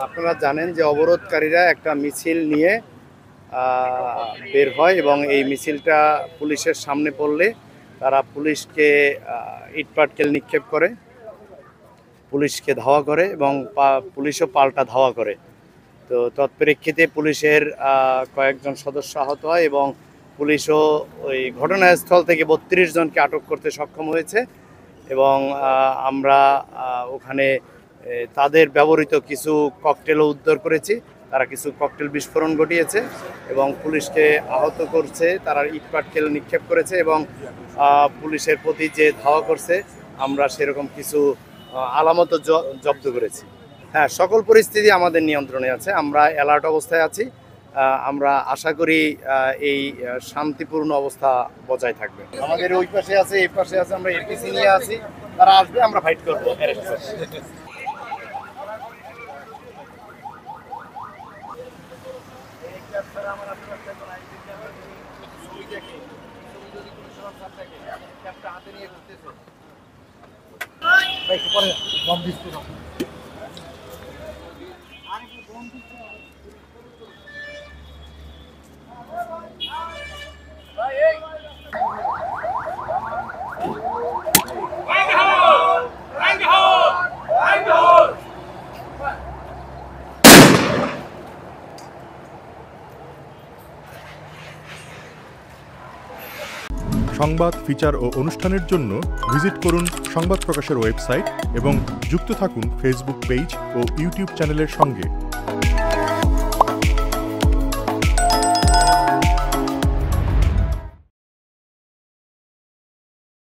আপনারা জানেন যে অবরোধকারীরা একটা মিছিল নিয়ে বের হয় এবং এই মিছিলটা পুলিশের সামনে পড়লে তারা পুলিশকে ইটপাটকেল নিক্ষেপ করে, পুলিশকে ধাওয়া করে এবং পুলিশও পাল্টা ধাওয়া করে। তো তৎপরিপ্রেক্ষিতে পুলিশের কয়েকজন সদস্য আহত হয় এবং পুলিশও ওই ঘটনাস্থল থেকে ৩২ জনকে আটক করতে সক্ষম হয়েছে এবং আমরা ওখানে তাদের ব্যবহৃত কিছু ককটেলও উদ্ধার করেছি। তারা কিছু ককটেল বিস্ফোরণ ঘটিয়েছে এবং পুলিশকে আহত করছে, তারা ইটপাটকেল নিক্ষেপ করেছে এবং পুলিশের প্রতি যে ধাওয়া করছে আমরা সেরকম কিছু আলামতও জব্দ করেছি। হ্যাঁ, সকল পরিস্থিতি আমাদের নিয়ন্ত্রণে আছে, আমরা অ্যালার্ট অবস্থায় আছি। আমরা আশা করি এই শান্তিপূর্ণ অবস্থা বজায় থাকবে। আমাদের ওই পাশে আছে, এই পাশে আছে, আমরা এপিসি নিয়ে আছি, তারা আসবে, আমরা ফাইট করবো। সংবাদ, ফিচার ও অনুষ্ঠানের জন্য ভিজিট করুন সংবাদ প্রকাশের ওয়েবসাইট এবং যুক্ত থাকুন ফেসবুক পেজ ও ইউটিউব চ্যানেলের সঙ্গে।